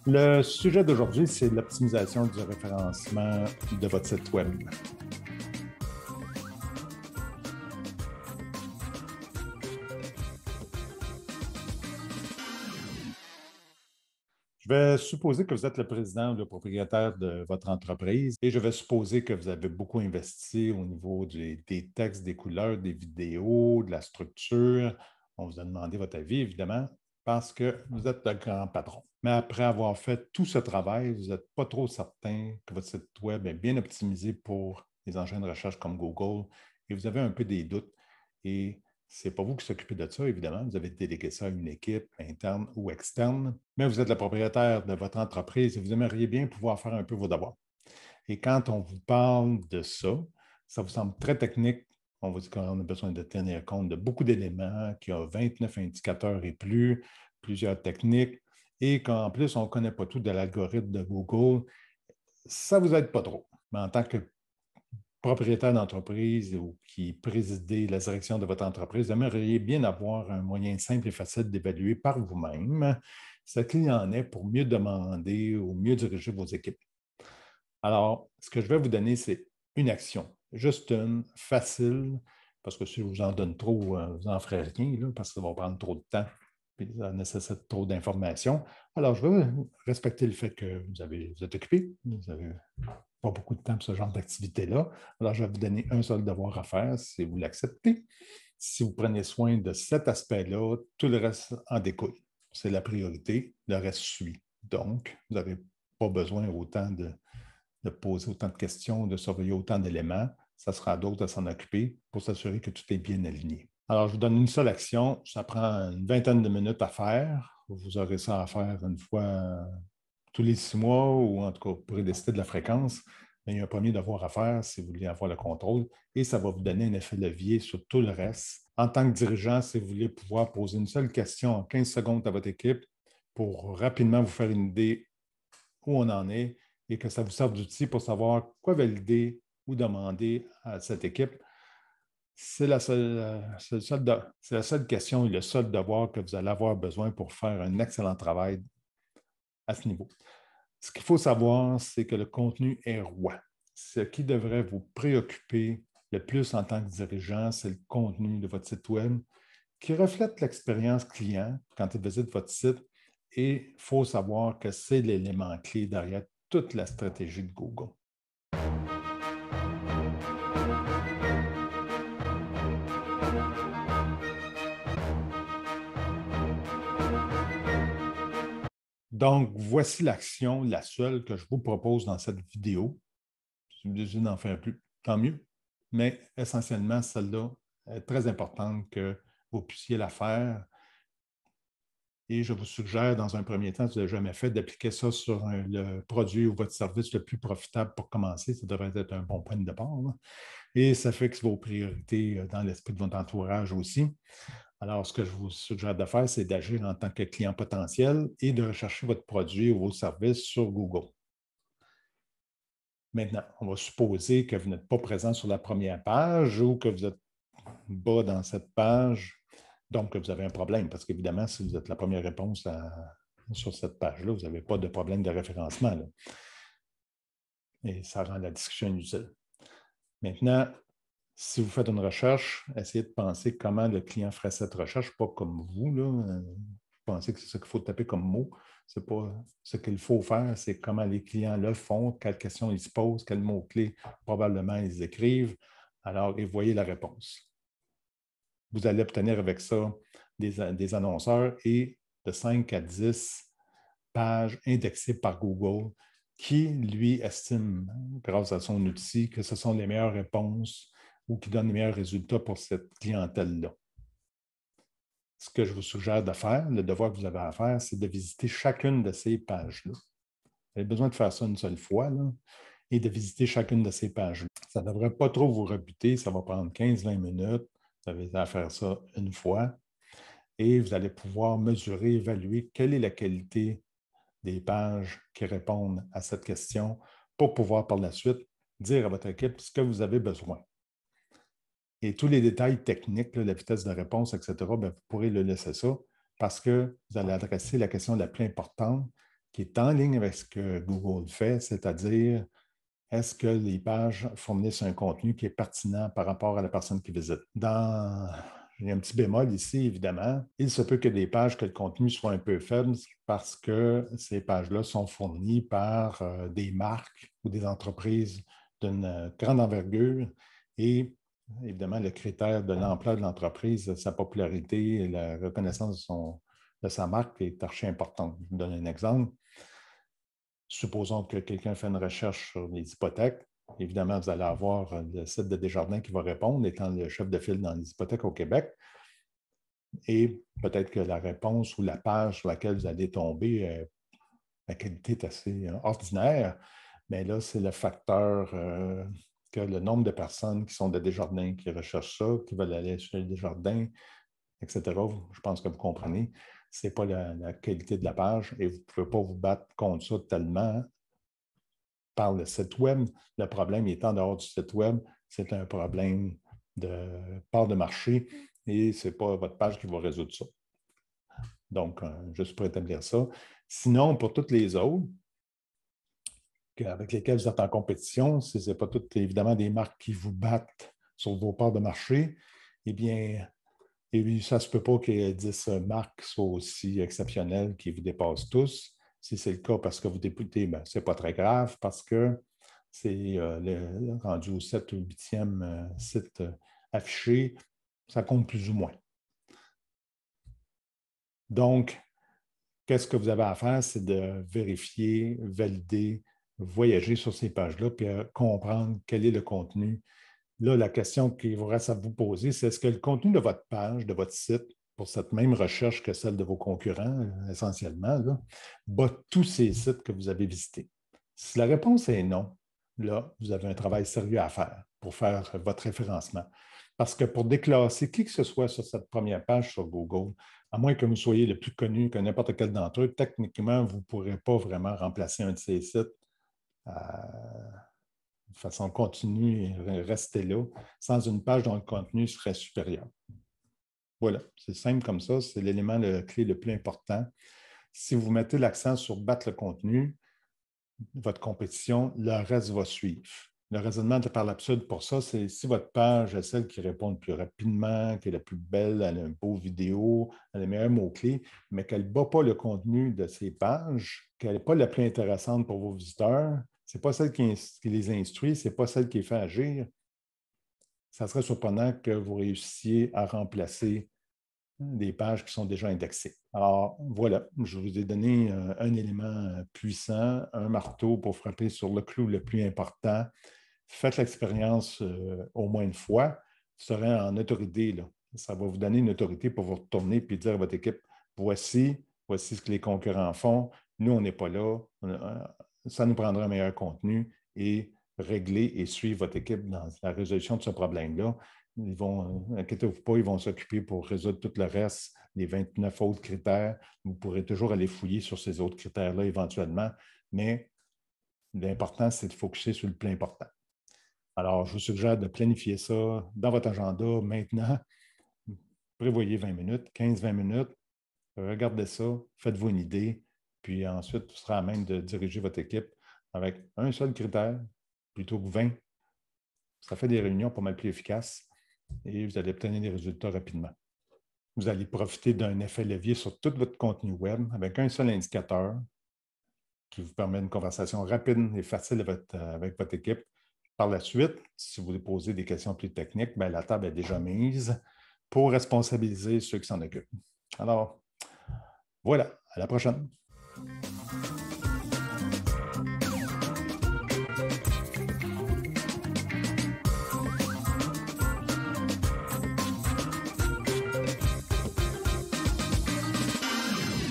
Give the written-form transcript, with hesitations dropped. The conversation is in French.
Le sujet d'aujourd'hui, c'est l'optimisation du référencement de votre site Web. Je vais supposer que vous êtes le président ou le propriétaire de votre entreprise et je vais supposer que vous avez beaucoup investi au niveau des textes, des couleurs, des vidéos, de la structure. On vous a demandé votre avis, évidemment, parce que vous êtes le grand patron. Mais après avoir fait tout ce travail, vous n'êtes pas trop certain que votre site Web est bien optimisé pour les engins de recherche comme Google et vous avez un peu des doutes. Et ce n'est pas vous qui s'occupez de ça, évidemment. Vous avez délégué ça à une équipe interne ou externe, mais vous êtes le propriétaire de votre entreprise et vous aimeriez bien pouvoir faire un peu vos devoirs. Et quand on vous parle de ça, ça vous semble très technique. On vous dit qu'on a besoin de tenir compte de beaucoup d'éléments, qu'il y a 29 indicateurs et plus, plusieurs techniques, et qu'en plus, on ne connaît pas tout de l'algorithme de Google. Ça ne vous aide pas trop. Mais en tant que propriétaire d'entreprise ou qui présidez la direction de votre entreprise, vous aimeriez bien avoir un moyen simple et facile d'évaluer par vous-même ce qu'il en est pour mieux demander ou mieux diriger vos équipes. Alors, ce que je vais vous donner, c'est une action, juste une, facile, parce que si je vous en donne trop, vous n'en ferez rien, là, parce que ça va prendre trop de temps et ça nécessite trop d'informations. Alors, je vais respecter le fait que vous êtes occupé, vous n'avez pas beaucoup de temps pour ce genre d'activité-là. Alors, je vais vous donner un seul devoir à faire si vous l'acceptez. Si vous prenez soin de cet aspect-là, tout le reste en découle. C'est la priorité, le reste suit. Donc, vous n'avez pas besoin autant de poser autant de questions, de surveiller autant d'éléments. Ça sera à d'autres de s'en occuper pour s'assurer que tout est bien aligné. Alors, je vous donne une seule action. Ça prend une vingtaine de minutes à faire. Vous aurez ça à faire une fois tous les 6 mois ou en tout cas, vous pourrez décider de la fréquence. Mais il y a un premier devoir à faire si vous voulez avoir le contrôle et ça va vous donner un effet levier sur tout le reste. En tant que dirigeant, si vous voulez pouvoir poser une seule question en 15 secondes à votre équipe pour rapidement vous faire une idée où on en est et que ça vous serve d'outil pour savoir quoi valider ou demander à cette équipe, c'est la seule question et le seul devoir que vous allez avoir besoin pour faire un excellent travail à ce niveau. Ce qu'il faut savoir, c'est que le contenu est roi. Ce qui devrait vous préoccuper le plus en tant que dirigeant, c'est le contenu de votre site Web qui reflète l'expérience client quand il visite votre site. Et il faut savoir que c'est l'élément clé derrière toute la stratégie de Google. Donc, voici l'action, la seule que je vous propose dans cette vidéo. Si vous décidez d'en faire plus, tant mieux. Mais essentiellement, celle-là est très importante que vous puissiez la faire. Et je vous suggère, dans un premier temps, si vous n'avez jamais fait, d'appliquer ça sur le produit ou votre service le plus profitable pour commencer. Ça devrait être un bon point de départ. Là. Et ça fixe vos priorités dans l'esprit de votre entourage aussi. Alors, ce que je vous suggère de faire, c'est d'agir en tant que client potentiel et de rechercher votre produit ou vos services sur Google. Maintenant, on va supposer que vous n'êtes pas présent sur la première page ou que vous êtes bas dans cette page. Donc, vous avez un problème parce qu'évidemment, si vous êtes la première réponse sur cette page-là, vous n'avez pas de problème de référencement. Là. Et ça rend la discussion inutile. Maintenant, si vous faites une recherche, essayez de penser comment le client ferait cette recherche, pas comme vous. Là. Pensez que c'est ce qu'il faut taper comme mot. Ce n'est pas ce qu'il faut faire, c'est comment les clients le font, quelles questions ils se posent, quels mots-clés probablement ils écrivent. Alors, et voyez la réponse. Vous allez obtenir avec ça des annonceurs et de 5 à 10 pages indexées par Google qui, lui, estime, grâce à son outil, que ce sont les meilleures réponses ou qui donnent les meilleurs résultats pour cette clientèle-là. Ce que je vous suggère de faire, le devoir que vous avez à faire, c'est de visiter chacune de ces pages-là. Vous avez besoin de faire ça une seule fois là, et de visiter chacune de ces pages-là. Ça ne devrait pas trop vous rebuter, ça va prendre 15-20 minutes. Vous avez à faire ça une fois et vous allez pouvoir mesurer, évaluer quelle est la qualité des pages qui répondent à cette question pour pouvoir par la suite dire à votre équipe ce que vous avez besoin. Et tous les détails techniques, là, la vitesse de réponse, etc., bien, vous pourrez le laisser ça parce que vous allez adresser la question la plus importante qui est en ligne avec ce que Google fait, c'est-à-dire est-ce que les pages fournissent un contenu qui est pertinent par rapport à la personne qui visite. Il y a un petit bémol ici, évidemment. Il se peut que des pages, que le contenu soit un peu faible parce que ces pages-là sont fournies par des marques ou des entreprises d'une grande envergure et évidemment, le critère de l'ampleur de l'entreprise, sa popularité et la reconnaissance de sa marque est archi importante. Je vous donne un exemple. Supposons que quelqu'un fait une recherche sur les hypothèques. Évidemment, vous allez avoir le site de Desjardins qui va répondre, étant le chef de file dans les hypothèques au Québec. Et peut-être que la réponse ou la page sur laquelle vous allez tomber, la qualité est assez ordinaire, mais là, c'est le facteur que le nombre de personnes qui sont de Desjardins, qui recherchent ça, qui veulent aller sur Desjardins, etc. Je pense que vous comprenez. Ce n'est pas la qualité de la page et vous ne pouvez pas vous battre contre ça tellement par le site web. Le problème est en dehors du site web, c'est un problème de part de marché et ce n'est pas votre page qui va résoudre ça. Donc, juste pour établir ça. Sinon, pour toutes les autres, avec lesquelles vous êtes en compétition, si ce n'est pas toutes, évidemment, des marques qui vous battent sur vos parts de marché, eh bien, ça ne se peut pas que 10 marques soient aussi exceptionnelles qui vous dépassent tous. Si c'est le cas parce que vous débutez, ce n'est pas très grave parce que c'est rendu au 7 ou 8e site affiché, ça compte plus ou moins. Donc, qu'est-ce que vous avez à faire? C'est de vérifier, valider, voyager sur ces pages-là, puis comprendre quel est le contenu. Là, la question qu'il vous reste à vous poser, c'est est-ce que le contenu de votre page, de votre site, pour cette même recherche que celle de vos concurrents, essentiellement, là, bat tous ces sites que vous avez visités? Si la réponse est non, là, vous avez un travail sérieux à faire pour faire votre référencement. Parce que pour déclasser qui que ce soit sur cette première page sur Google, à moins que vous soyez le plus connu que n'importe quel d'entre eux, techniquement, vous ne pourrez pas vraiment remplacer un de ces sites de façon continue et rester là, sans une page dont le contenu serait supérieur. Voilà, c'est simple comme ça, c'est l'élément clé le plus important. Si vous mettez l'accent sur battre le contenu, votre compétition, le reste va suivre. Le raisonnement par l'absurde pour ça, c'est si votre page est celle qui répond le plus rapidement, qui est la plus belle, elle a un beau vidéo, elle a les meilleurs mots-clés, mais qu'elle ne bat pas le contenu de ces pages, qu'elle n'est pas la plus intéressante pour vos visiteurs, ce n'est pas celle qui les instruit, ce n'est pas celle qui les fait agir, ça serait surprenant que vous réussissiez à remplacer des pages qui sont déjà indexées. Alors, voilà, je vous ai donné un élément puissant, un marteau pour frapper sur le clou le plus important. Faites l'expérience au moins une fois. Vous serez en autorité, là. Ça va vous donner une autorité pour vous retourner et dire à votre équipe, voici ce que les concurrents font. Nous, on n'est pas là. Ça nous prendra un meilleur contenu et régler et suivre votre équipe dans la résolution de ce problème-là. Ils vont, inquiétez-vous pas, ils vont s'occuper pour résoudre tout le reste, les 29 autres critères. Vous pourrez toujours aller fouiller sur ces autres critères-là éventuellement, mais l'important, c'est de focuser sur le plus important. Alors, je vous suggère de planifier ça dans votre agenda maintenant. Prévoyez 20 minutes, 15-20 minutes, regardez ça, faites-vous une idée, puis ensuite, vous serez à même de diriger votre équipe avec un seul critère plutôt que 20. Ça fait des réunions pas mal plus efficaces et vous allez obtenir des résultats rapidement. Vous allez profiter d'un effet levier sur tout votre contenu web avec un seul indicateur qui vous permet une conversation rapide et facile avec votre équipe. Par la suite, si vous posez des questions plus techniques, la table est déjà mise pour responsabiliser ceux qui s'en occupent. Alors, voilà, à la prochaine.